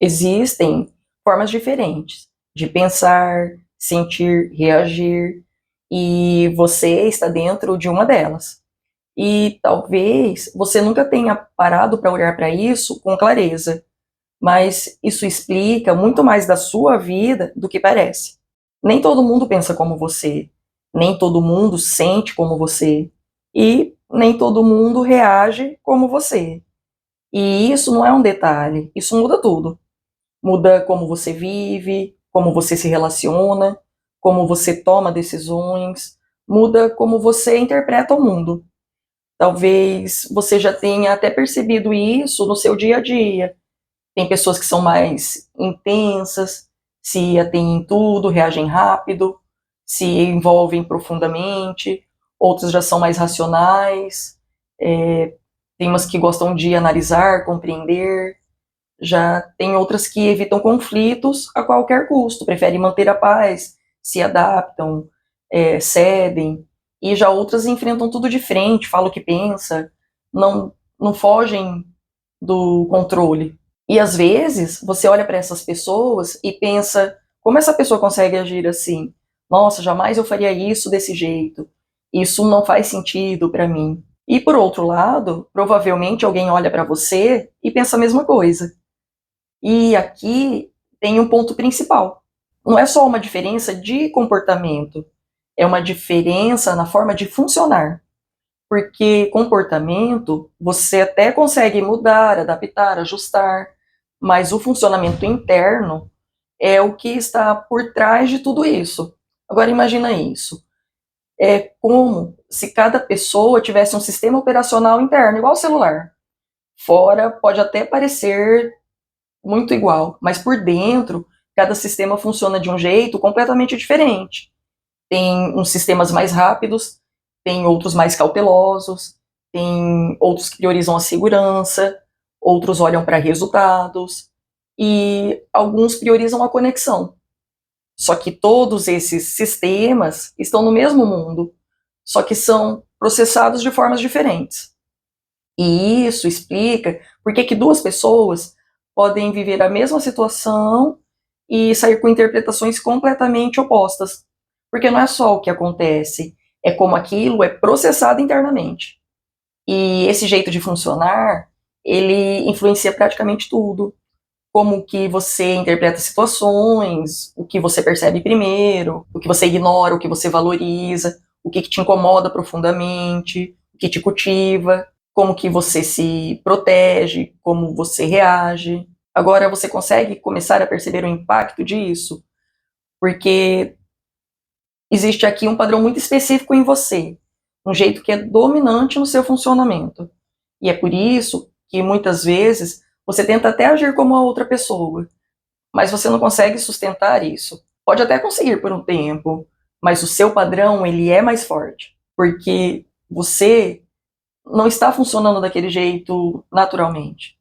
Existem formas diferentes de pensar, sentir, reagir, e você está dentro de uma delas. E talvez você nunca tenha parado para olhar para isso com clareza, mas isso explica muito mais da sua vida do que parece. Nem todo mundo pensa como você, nem todo mundo sente como você, e nem todo mundo reage como você. E isso não é um detalhe, isso muda tudo. Muda como você vive, como você se relaciona, como você toma decisões, muda como você interpreta o mundo. Talvez você já tenha até percebido isso no seu dia a dia. Tem pessoas que são mais intensas, se atêm em tudo, reagem rápido, se envolvem profundamente, outros já são mais racionais, tem umas que gostam de analisar, compreender, já tem outras que evitam conflitos a qualquer custo, preferem manter a paz, se adaptam, cedem, e já outras enfrentam tudo de frente, falam o que pensa, não fogem do controle. E às vezes você olha para essas pessoas e pensa, como essa pessoa consegue agir assim? Nossa, jamais eu faria isso desse jeito. Isso não faz sentido para mim. E por outro lado, provavelmente alguém olha para você e pensa a mesma coisa. E aqui tem um ponto principal. Não é só uma diferença de comportamento, é uma diferença na forma de funcionar. Porque comportamento você até consegue mudar, adaptar, ajustar, mas o funcionamento interno é o que está por trás de tudo isso. Agora imagina isso. É como se cada pessoa tivesse um sistema operacional interno, igual o celular. Fora pode até parecer muito igual, mas por dentro cada sistema funciona de um jeito completamente diferente. Tem uns sistemas mais rápidos, tem outros mais cautelosos, tem outros que priorizam a segurança, outros olham para resultados e alguns priorizam a conexão. Só que todos esses sistemas estão no mesmo mundo, só que são processados de formas diferentes. E isso explica por que duas pessoas podem viver a mesma situação e sair com interpretações completamente opostas. Porque não é só o que acontece, é como aquilo é processado internamente. E esse jeito de funcionar, ele influencia praticamente tudo. Como que você interpreta situações, o que você percebe primeiro, o que você ignora, o que você valoriza, o que te incomoda profundamente, o que te cultiva, como que você se protege, como você reage. Agora você consegue começar a perceber o impacto disso? Porque existe aqui um padrão muito específico em você, um jeito que é dominante no seu funcionamento. E é por isso que muitas vezes você tenta até agir como a outra pessoa, mas você não consegue sustentar isso. Pode até conseguir por um tempo, mas o seu padrão ele é mais forte, porque você não está funcionando daquele jeito naturalmente.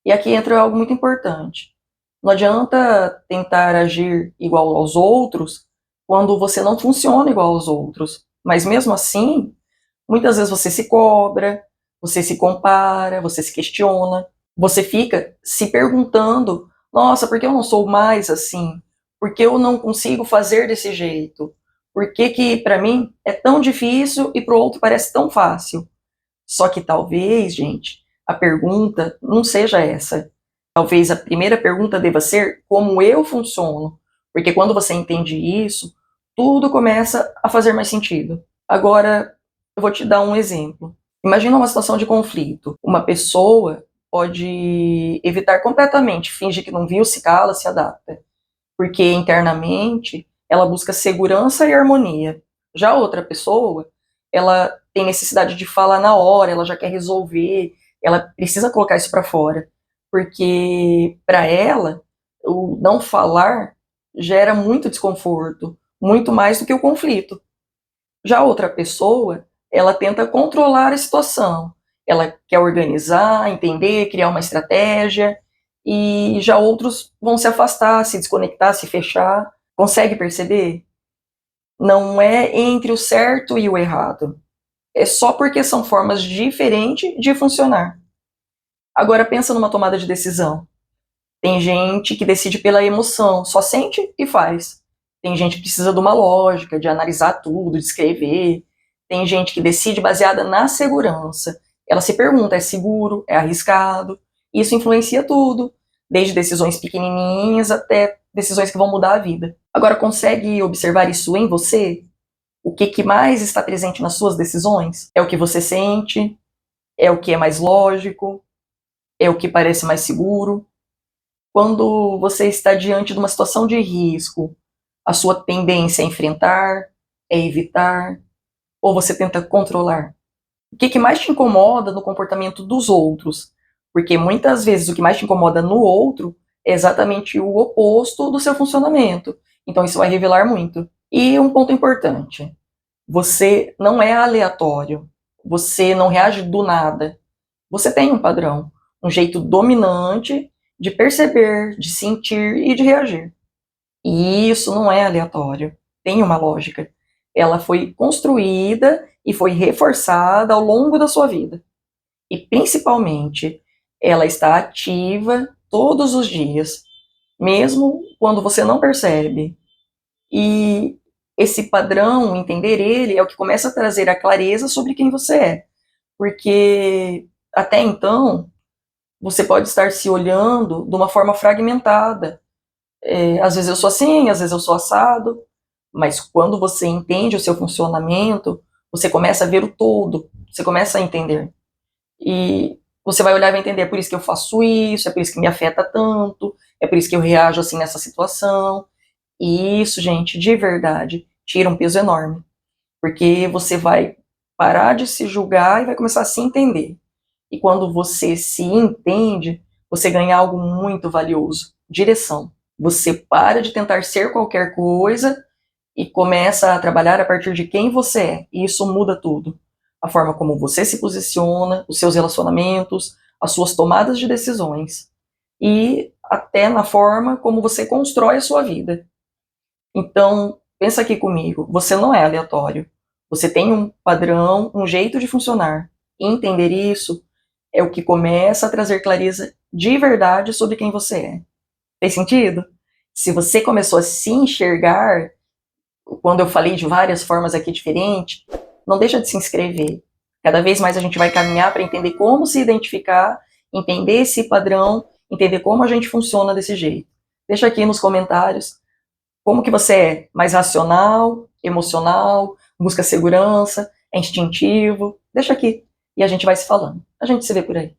E aqui entra algo muito importante. Não adianta tentar agir igual aos outros quando você não funciona igual aos outros. Mas mesmo assim, muitas vezes você se cobra, você se compara, você se questiona, você fica se perguntando: nossa, por que eu não sou mais assim? Por que eu não consigo fazer desse jeito? Por que que para mim é tão difícil e para o outro parece tão fácil? Só que talvez, gente, a pergunta não seja essa. Talvez a primeira pergunta deva ser como eu funciono, porque quando você entende isso, tudo começa a fazer mais sentido. Agora, eu vou te dar um exemplo. Imagina uma situação de conflito. Uma pessoa pode evitar completamente, finge que não viu, se cala, se adapta, porque internamente ela busca segurança e harmonia. Já outra pessoa, ela tem necessidade de falar na hora, ela já quer resolver, ela precisa colocar isso para fora, porque para ela o não falar gera muito desconforto, muito mais do que o conflito. Já outra pessoa, ela tenta controlar a situação, ela quer organizar, entender, criar uma estratégia, e já outros vão se afastar, se desconectar, se fechar. Consegue perceber? Não é entre o certo e o errado. É só porque são formas diferentes de funcionar. Agora pensa numa tomada de decisão. Tem gente que decide pela emoção, só sente e faz. Tem gente que precisa de uma lógica, de analisar tudo, de escrever. Tem gente que decide baseada na segurança. Ela se pergunta, é seguro, é arriscado? Isso influencia tudo, desde decisões pequenininhas até decisões que vão mudar a vida. Agora, consegue observar isso em você? O que mais está presente nas suas decisões? É o que você sente? É o que é mais lógico? É o que parece mais seguro? Quando você está diante de uma situação de risco, a sua tendência é enfrentar, é evitar, ou você tenta controlar? O que mais te incomoda no comportamento dos outros? Porque muitas vezes o que mais te incomoda no outro é exatamente o oposto do seu funcionamento. Então isso vai revelar muito. E um ponto importante: você não é aleatório. Você não reage do nada. Você tem um padrão, um jeito dominante de perceber, de sentir e de reagir. E isso não é aleatório. Tem uma lógica. Ela foi construída e foi reforçada ao longo da sua vida. E, principalmente, ela está ativa todos os dias, mesmo quando você não percebe. E esse padrão, entender ele, é o que começa a trazer a clareza sobre quem você é. Porque, até então, você pode estar se olhando de uma forma fragmentada. Às vezes eu sou assim, às vezes eu sou assado, mas quando você entende o seu funcionamento, você começa a ver o todo, você começa a entender. E você vai olhar e vai entender, é por isso que eu faço isso, é por isso que me afeta tanto, é por isso que eu reajo assim nessa situação. E isso, gente, de verdade, tira um peso enorme. Porque você vai parar de se julgar e vai começar a se entender. E quando você se entende, você ganha algo muito valioso: direção. Você para de tentar ser qualquer coisa e começa a trabalhar a partir de quem você é. E isso muda tudo. A forma como você se posiciona, os seus relacionamentos, as suas tomadas de decisões. E até na forma como você constrói a sua vida. Então, pensa aqui comigo, você não é aleatório. Você tem um padrão, um jeito de funcionar. E entender isso é o que começa a trazer clareza de verdade sobre quem você é. Fez sentido? Se você começou a se enxergar, quando eu falei de várias formas aqui diferentes, não deixa de se inscrever. Cada vez mais a gente vai caminhar para entender como se identificar, entender esse padrão, entender como a gente funciona desse jeito. Deixa aqui nos comentários como que você é: mais racional, emocional, busca segurança, é instintivo. Deixa aqui e a gente vai se falando. A gente se vê por aí.